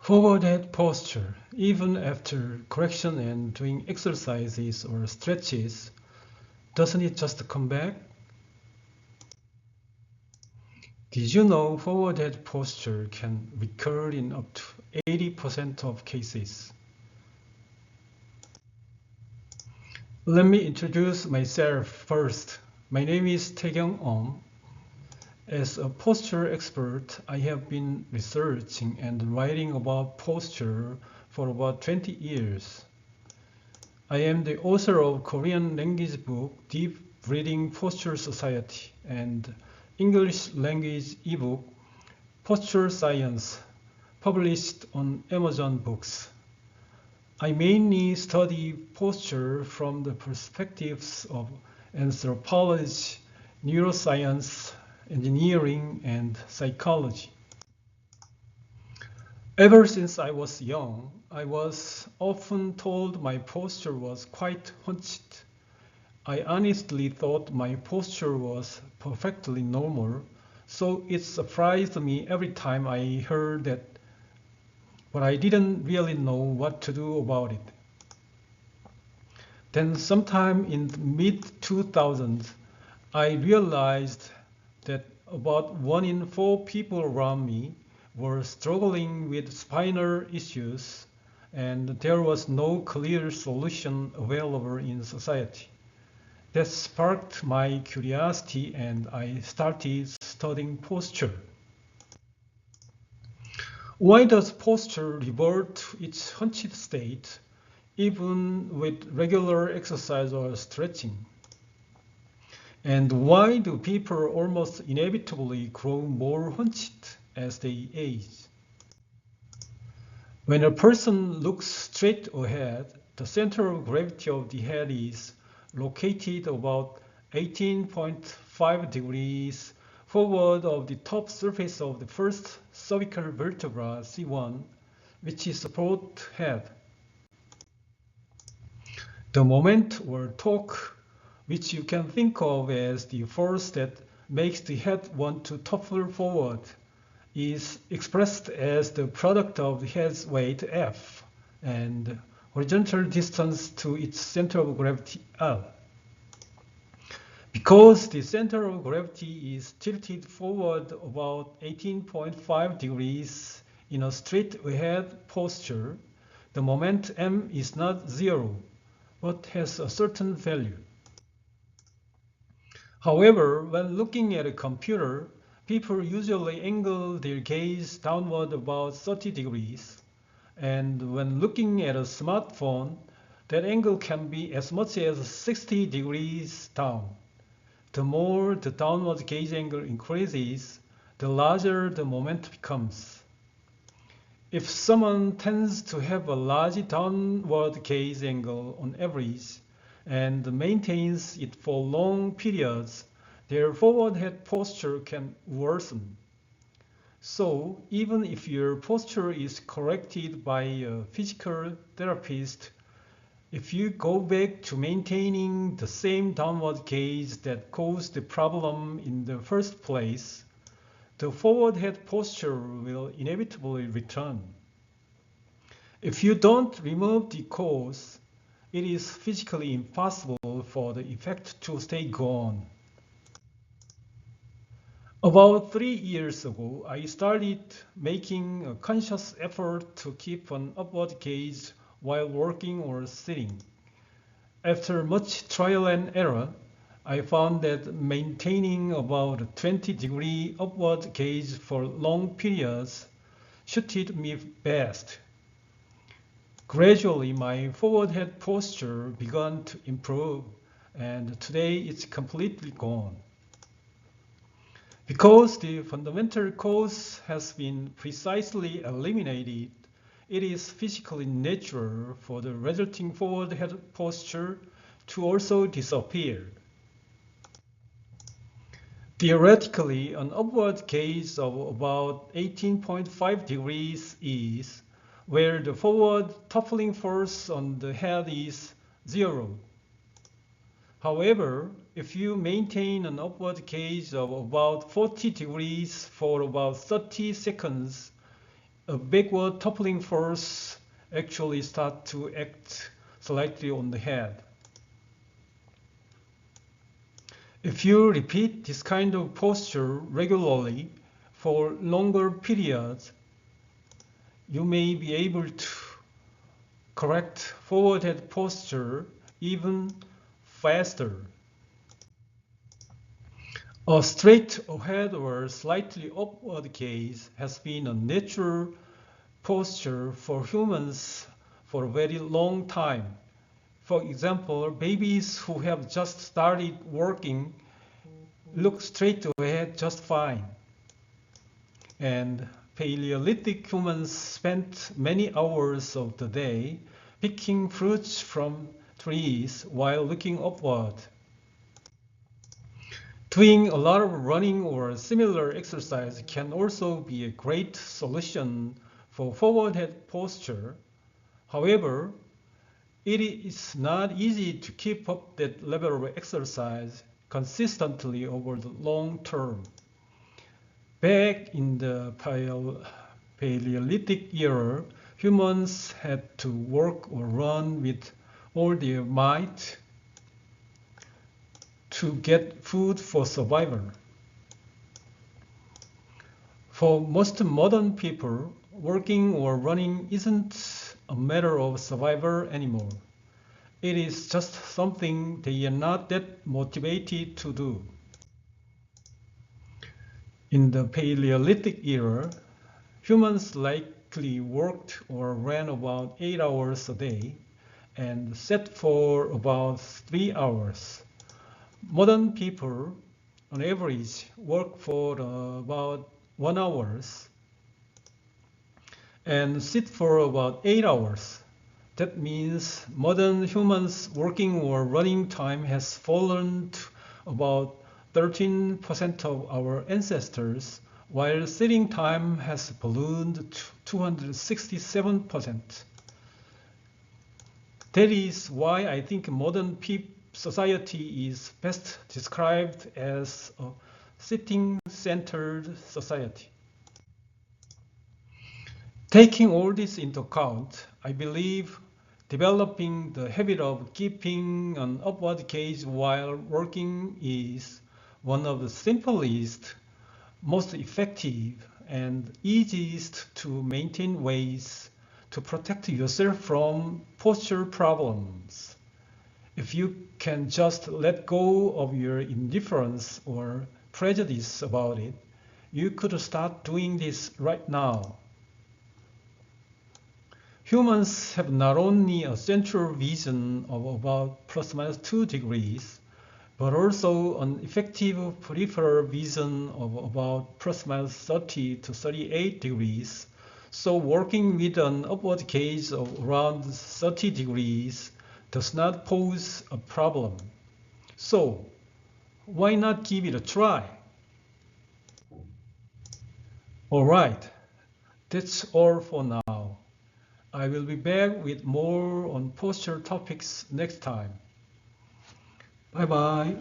Forward head posture, even after correction and doing exercises or stretches, doesn't it just come back? Did you know forward head posture can recur in up to 80% of cases? Let me introduce myself first. My name is Taekyung Om. As a posture expert, I have been researching and writing about posture for about 20 years. I am the author of Korean language book Deep Breathing Posture Society and English language ebook Posture Science, published on Amazon Books. I mainly study posture from the perspectives of anthropology, neuroscience, engineering, and psychology. Ever since I was young, I was often told my posture was quite hunched. I honestly thought my posture was perfectly normal, so it surprised me every time I heard that, but I didn't really know what to do about it. Then sometime in the mid-2000s, I realized that about 1 in 4 people around me were struggling with spinal issues, and there was no clear solution available in society. That sparked my curiosity, and I started studying posture. Why does posture revert to its hunched state even with regular exercise or stretching? And why do people almost inevitably grow more hunched as they age? When a person looks straight ahead, the center of gravity of the head is located about 18.5 degrees forward of the top surface of the first cervical vertebra, C1, which is support head. The moment or torque, which you can think of as the force that makes the head want to topple forward, is expressed as the product of the head's weight F and horizontal distance to its center of gravity L. Because the center of gravity is tilted forward about 18.5 degrees in a straight ahead posture, the moment m is not zero, but has a certain value. However, when looking at a computer, people usually angle their gaze downward about 30 degrees, and when looking at a smartphone, that angle can be as much as 60 degrees down. The more the downward gaze angle increases, the larger the moment becomes. If someone tends to have a large downward gaze angle on average and maintains it for long periods, their forward head posture can worsen. So even if your posture is corrected by a physical therapist, if you go back to maintaining the same downward gaze that caused the problem in the first place, the forward head posture will inevitably return. If you don't remove the cause, it is physically impossible for the effect to stay gone. About 3 years ago, I started making a conscious effort to keep an upward gaze while working or sitting. After much trial and error, I found that maintaining about a 20-degree upward gaze for long periods suited me best. Gradually, my forward head posture began to improve, and today it's completely gone. Because the fundamental cause has been precisely eliminated, it is physically natural for the resulting forward head posture to also disappear. Theoretically, an upward gaze of about 18.5 degrees is where the forward toppling force on the head is zero. However, if you maintain an upward gaze of about 40 degrees for about 30 seconds, a backward toppling force actually starts to act slightly on the head. If you repeat this kind of posture regularly for longer periods, you may be able to correct forward head posture even faster. A straight ahead or slightly upward gaze has been a natural posture for humans for a very long time. For example, babies who have just started walking look straight ahead just fine. And Paleolithic humans spent many hours of the day picking fruits from trees while looking upward. Doing a lot of running or similar exercise can also be a great solution for forward head posture. However, it is not easy to keep up that level of exercise consistently over the long term. Back in the Paleolithic era, humans had to walk or run with all their might to get food for survival. For most modern people, walking or running isn't a matter of survival anymore. It is just something they are not that motivated to do. In the Paleolithic era, humans likely walked or ran about 8 hours a day and sat for about 3 hours. Modern people, on average, work for about 1 hour and sit for about 8 hours. That means modern humans' working or running time has fallen to about 13% of our ancestors, while sitting time has ballooned to 267%. That is why I think modern society is best described as a sitting-centered society. Taking all this into account, I believe developing the habit of keeping an upward gaze while working is one of the simplest, most effective, and easiest to maintain ways to protect yourself from posture problems. If you can just let go of your indifference or prejudice about it, you could start doing this right now. Humans have not only a central vision of about plus minus 2 degrees, but also an effective peripheral vision of about plus minus 30 to 38 degrees. So working with an upward gaze of around 30 degrees does not pose a problem. So why not give it a try? Alright, that's all for now. I will be back with more on posture topics next time. Bye bye.